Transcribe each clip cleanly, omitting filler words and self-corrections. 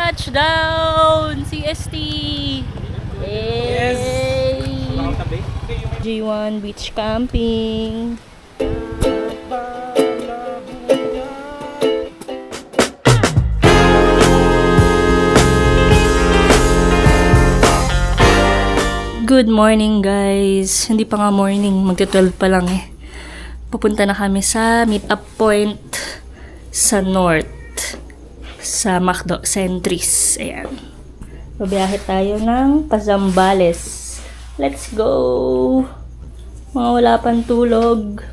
Touchdown! CST! Yes! Yay! G1 Beach Camping. Good morning guys. Hindi pa nga morning, magta-12 pa lang eh. Pupunta na kami sa meet-up point sa North. Sa Macdo Centris. Ayan. Babiyahe tayo ng Zambales. Let's go! Mga wala pang tulog.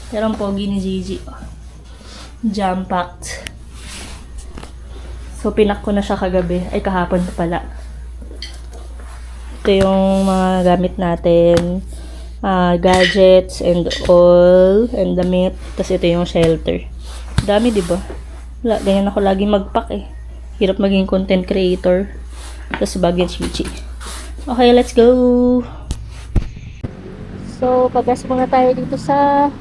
Pero ang pogi ni Gigi. Jam-packed. So, pinak ko na siya kagabi. Ay, kahapon pa pala. Ito yung mga gamit natin. Gadgets and all. And damit. Tapos ito yung shelter. Dami, diba? Wala, ganyan ako lagi mag-pack eh. Hirap maging content creator. Tapos bagay chichi. Okay, let's go! So, pagkas muna tayo dito sa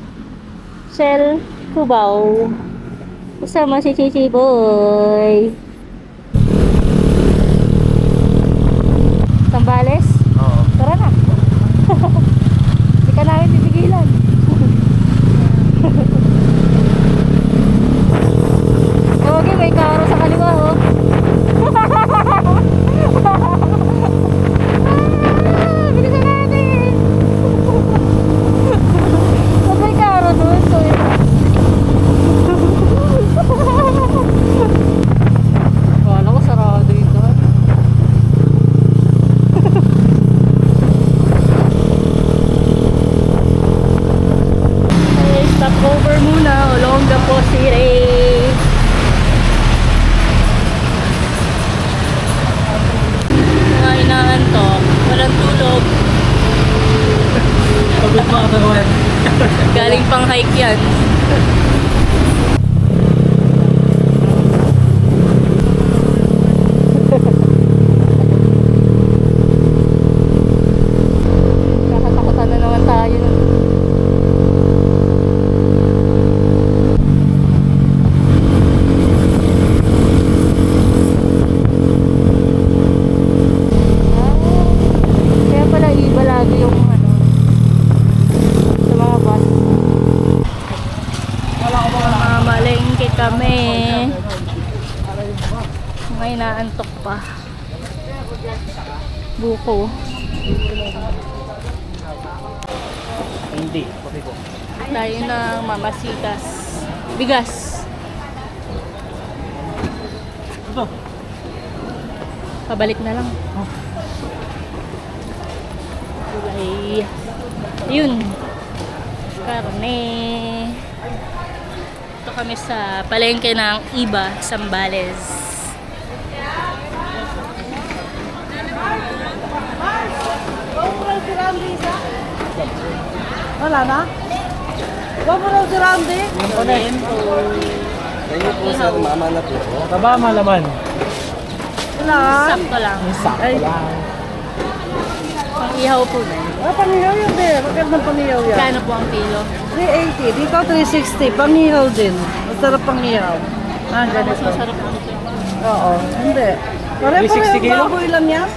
Shell Cubao. Kasama si Chichi Boy. Zambales? Oo. Tara na. Hindi ka namin pipigilan. Okay, may karo sa kaliwa oh. Bilisan natin. Pag may karo doon, so wala ko sarado ito. Okay, stop over muna along the City. Mga inaantok, walang tulog. Pagod mga katawan. Galing pang hike yan. Nakatakutan na naman tayo. Kaya pala iba lagi yung ano sa mga bus. Mamalengke kami. May naantok pa. Buko. Hindi. Tayo ng mamasitas. Bigas. Ito. Pabalik na lang. Oh. Gulay. Yun. Karne. Ito kami sa palengke ng Iba, Zambales. Wala na? Huwag mo raw si Randy. Kayo po sir, mama na po. Taba malaman. Wala. Sakto lang. Sakto lang. Pang ihaw po na. Panihaw yun din. Magkano ng panihaw yan? Kano po ang kilo? 380. Dito 360. Panihaw din. Masarap panihaw. Ah, Mas ganito. masarap ang kilo. Oo. Hindi. Pare-pareho 360 kilo? baboy lang yan.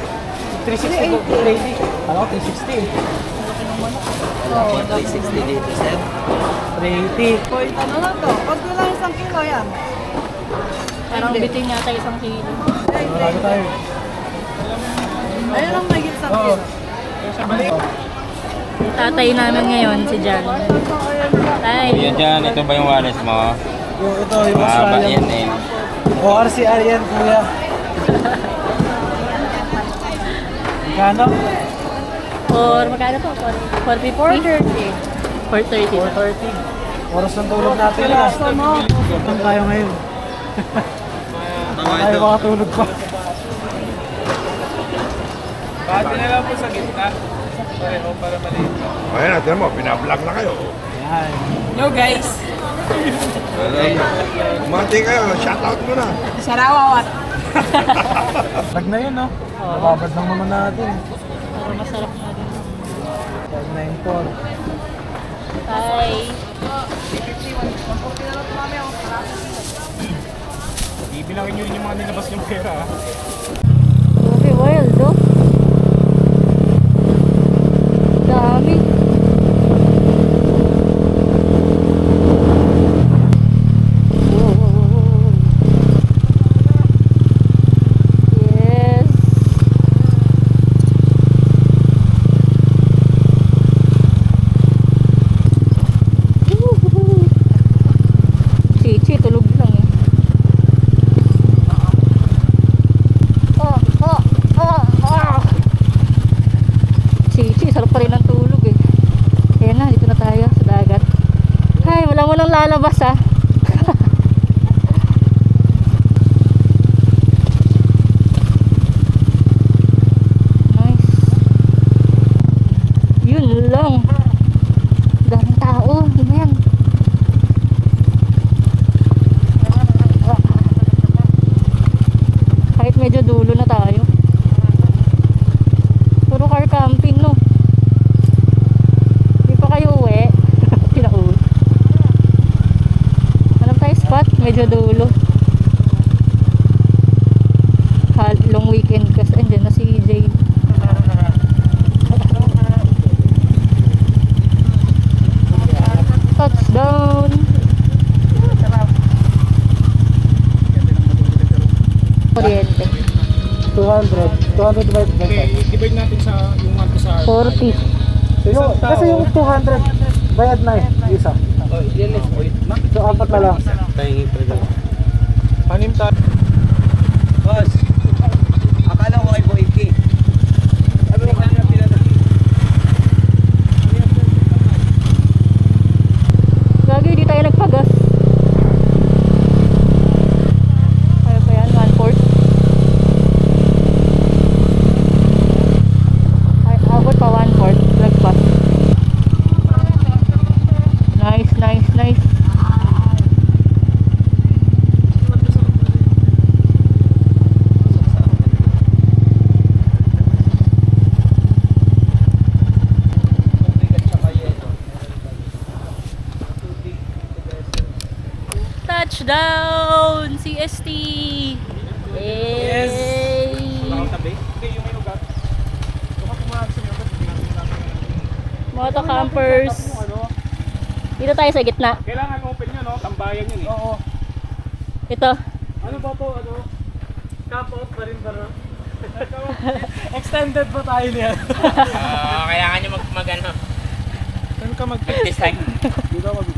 360 po. 380. Ano? 360. Oo. 360 dito sir. 380. Point ano lang to? Pag lang 1 kilo yan. Parang Hindi. bitin yata 1 kilo. Marami tayo. Ayun ang mahigit 1 kilo. Tatay namin ngayon, si Jan. Tay. Kuya Jan, ito ba yung wallet mo? Yung ito, yung Mahaba Australian. yan eh. O, RCR yan, kuya. Kano? For magkano po? For 450? 430. 430. Oras ng tulog natin yan. Saan tayo ngayon? Tayo makatulog pa. Pati na lang po sa gitna. Pareho para maliit. Ayun natin mo, pinablog na kayo. Yan. Hello guys! Umati kayo, shoutout mo na. Sarawawat! Tag na yun, no? Babad lang naman natin. Para masarap na din. 594. Tay. Bibilangin nyo rin yung mga nilabas yung pera. Okay, wild, no? Dami. Yes. Chichi, tulog lang eh. Chichi, sarap pa rin ang tulog eh. Ayan na, dito na tayo sa dagat. Ay, wala mo nang lalabas ah. Nice. Yun lang. Daming tao. Yun na yan. Kahit medyo dulo na tayo. Puro car camping, no? Hindi pa kayo uwi. Pinauwi. Hanap tayo spot. Medyo dulo. Long weekend kasi. Andyan na si Jade. Touchdown! Kuryente. 200 divide by Okay, divide natin sa yung 1 to sa 40. Kasi yung 200 bayad na eh, isa. So, apat na lang. Panim tayo. Boss, akala ko kay Boyki. Sabi ko kanina pinatali. Gagi, di tayo nagpagas. Kaya pa yan, 1/4. Ay, abot pa 1/4. Lagpas. Nice, nice, nice. Touchdown! CST! Yes! Wala kang tabi. Okay, yung may ugat. Baka pumalag sa ugat. Moto campers. Dito tayo sa gitna. Kailangan open yun, no? Tambayan yun eh. Oo. Ito. Ano ba to? Ano? Cap out pa rin ba? Extended ba tayo niya? Kailangan nyo mag-ano. Saan ka Mag-design. Dito mag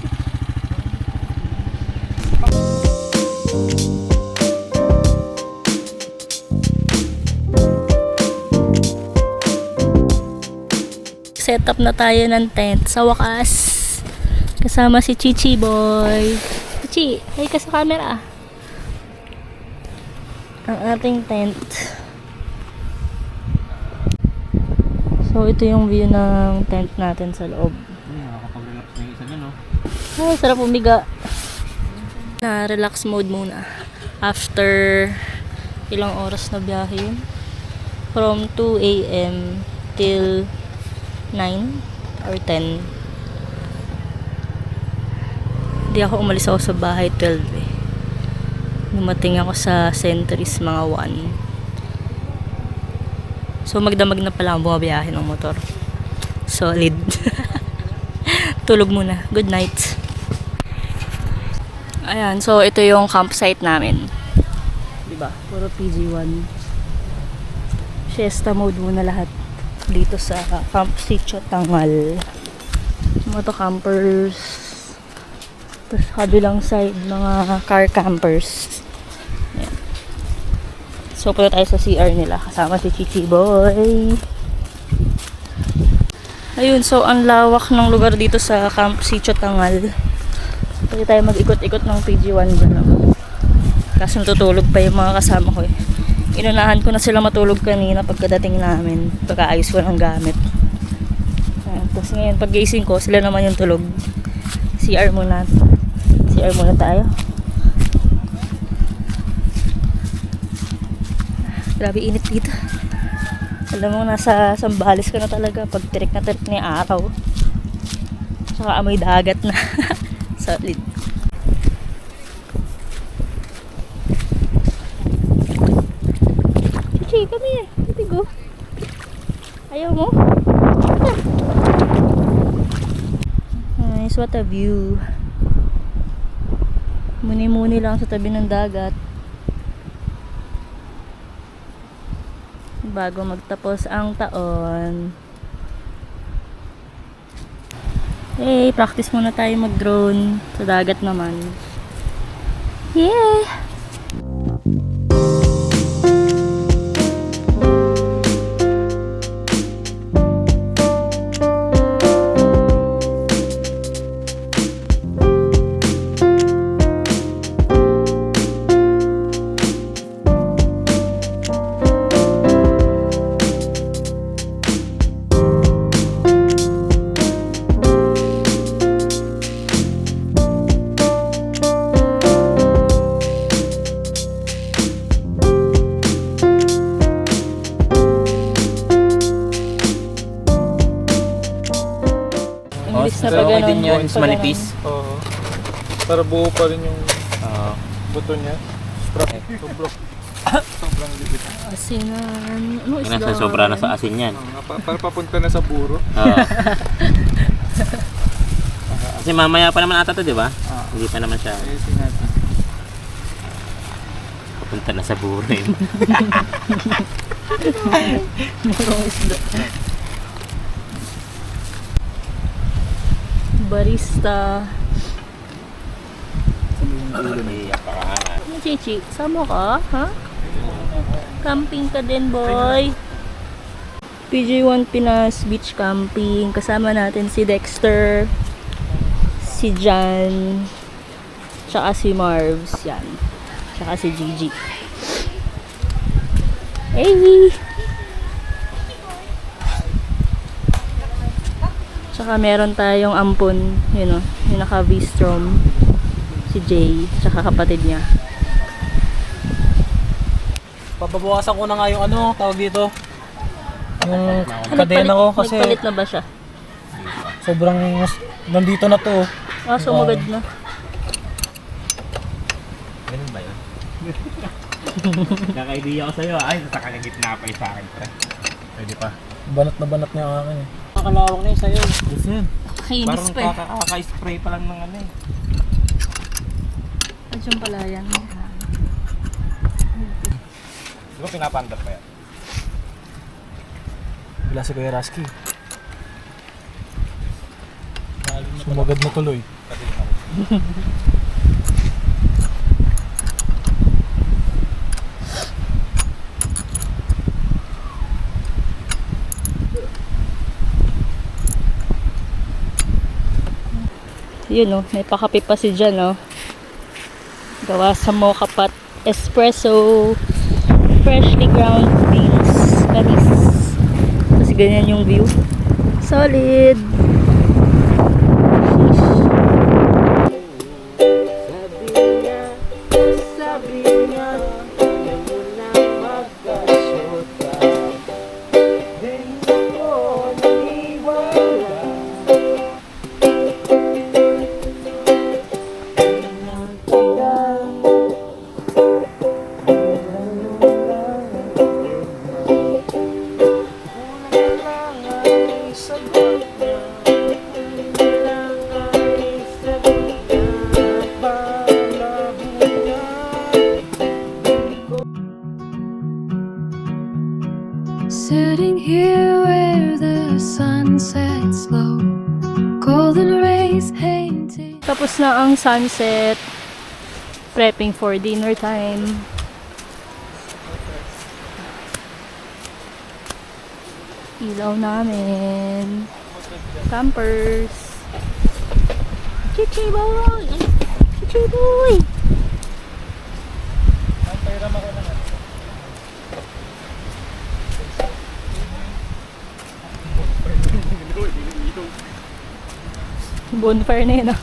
Setup na tayo ng tent sa wakas. Kasama si Chichi boy. Chichi, hey ka sa camera. Ang ating tent. So ito yung view ng tent natin sa loob. Nakakapag-relax na yung isa nyo, no? Ay, sarap umiga. Na relax mode muna. After ilang oras na biyahe yun. From 2 AM till 9 or 10. Hindi ako umalis ako sa bahay 12 eh. Dumating ako sa Centuries mga 1. So magdamag na pala ang bumabiyahe ng motor. Solid. Tulog muna. Good night. Ayan, so ito yung campsite namin. Diba? Puro PG1. Siesta mode muna lahat. Dito sa Camp Sitio Tangal. Moto campers. Tapos kabilang side, mga car campers. Ayan. So, punta tayo sa CR nila. Kasama si Chichi Boy. Ayun, so ang lawak ng lugar dito sa Camp Sitio Tangal. Pwede tayo mag-ikot-ikot ng PG1 dyan. Kasi natutulog pa yung mga kasama ko eh. Inunahan ko na sila matulog kanina pagkadating namin. Pagkaayos ko ng gamit. Tapos ngayon, pag gising ko, sila naman yung tulog. CR muna. CR muna tayo. Grabe init dito. Alam mo, nasa Sambales ka na talaga pag tirik na tirik na yung araw. Tsaka amoy dagat na. Solid. Chichi, come here. Chichi, go. Ayaw mo? Nice, what a view. Muni-muni lang sa tabi ng dagat. Bago magtapos ang taon. Hey, practice muna tayo mag-drone sa dagat naman. Yeah! Imbis na pag okay ganun, din yun, pag manipis. Oo. Para buo pa rin yung Oo. buto niya. Sobrang libit. ganun. Asinan. Ano isda? Sobra na sa asin yan. Para papunta na sa buro. Oo. Kasi mamaya pa naman ata to, di ba? Hindi pa naman siya. Ayusin natin. Papunta na sa buhay. Murong isda. Barista. Ano, Chichi? Sama ka? Ha? Camping ka din, boy. PJ1 Pinas Beach Camping. Kasama natin si Dexter, si Jan, tsaka si Marvs. Yan. Tsaka si Gigi. Hey! Tsaka meron tayong ampon, yun o, yung naka V-Strom, si Jay, tsaka kapatid niya. Papabawasan ko na nga yung ano, tawag dito. Yung Nagpalit- kadena ko kasi Nagpalit na ba siya? sobrang nandito na to. Ah, sumugad na. Ganun ba yun? Kaka-idea ko sa'yo. Ay, nakakagitna pa yung sa akin, pre. Pwede pa. Banat na banat niya ang akin eh. Nakalawak na yun sa'yo. Yes yan. Kinis Parang pa eh. kaka-spray pa lang ng ano eh. Andiyan pala yan. Di ba pinapandar pa yan? Bila si Kuya Rasky. Sumagad na tuloy. Yun o, may pakape pa si Jan o. Gawa sa mocha pot espresso, freshly ground beans, kanis. Tapos ganyan yung view. Solid! Sitting here where the sun sets low, golden rays painting. Tapos na ang sunset. Prepping for dinner time. Ilaw namin. Campers. Chichi boy! Chichi boy! Bonfire na yun ah.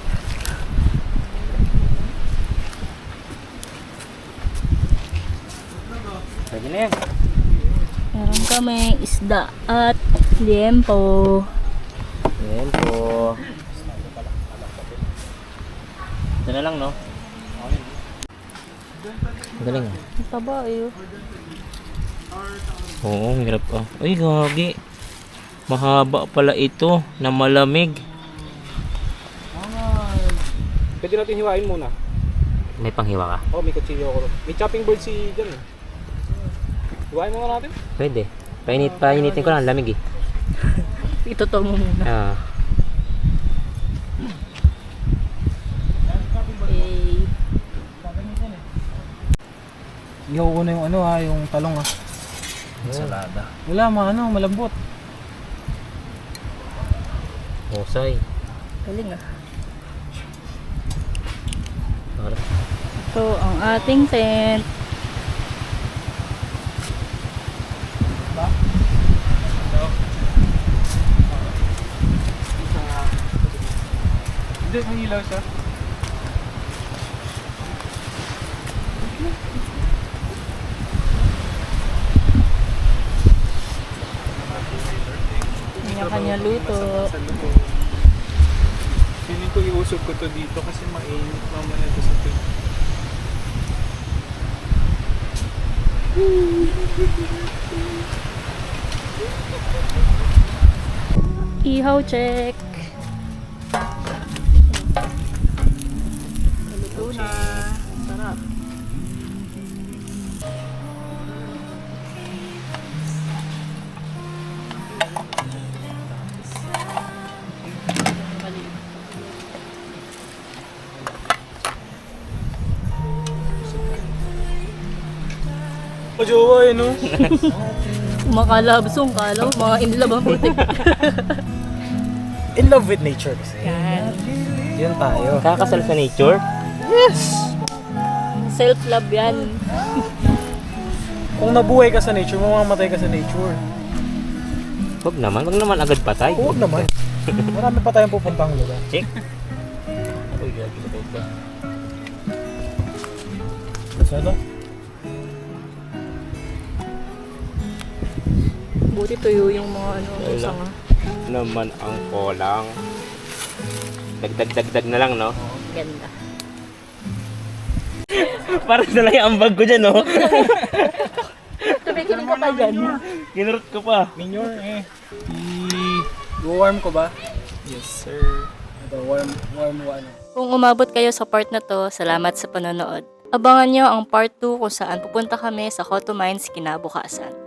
Pwede na yan. Meron kami isda at liempo. Yan po. Ito na lang, no? Galing ah. Ang taba eh. Oh. Oo, ang hirap ah. Ay, gagi. Mahaba pala ito na malamig. Pwede natin hiwain muna. May panghiwa ka? Oh, may kutsilyo ako. May chopping board si Jan. Hiwain muna natin. Pwede. Painitin ko lang, lamig eh. Ituto mo muna. Ah. Okay. Ihaw ko na yung ano ha, yung talong ha. Salada. Wala, malambot. Husay. Galing ah. Para. Ito ang ating tent. Hindi, may ilaw siya. Kanya-kanya luto. Feeling ko iusog ko to dito kasi mainit mamaya to sa tent. Ihaw check. Luto na. Sarap. Majowa eh, no? Makalabsong kalaw, mga inlove ang putik. In love with nature kasi. Yan. Yun tayo. Kakasal sa nature? Self-love yan. Kung nabuhay ka sa nature, mamamatay ka sa nature. Wag naman agad patay. Huwag naman. Marami pa tayong pupuntang lugar. Check. Uy, gagi na ba? Sana? Buti tuyo yung mga ano, Wala. sanga. Naman ang kolang. Dagdag na lang, no? Ganda. Parang na lang yung ambag ko dyan, no? Tumikinig ka pa dyan. Kinurot ko pa. Minyor I-warm ko ba? Yes, sir. Ito, warm one. Kung umabot kayo sa part na to, salamat sa panonood. Abangan nyo ang part 2 kung saan pupunta kami sa Coto Mines kinabukasan.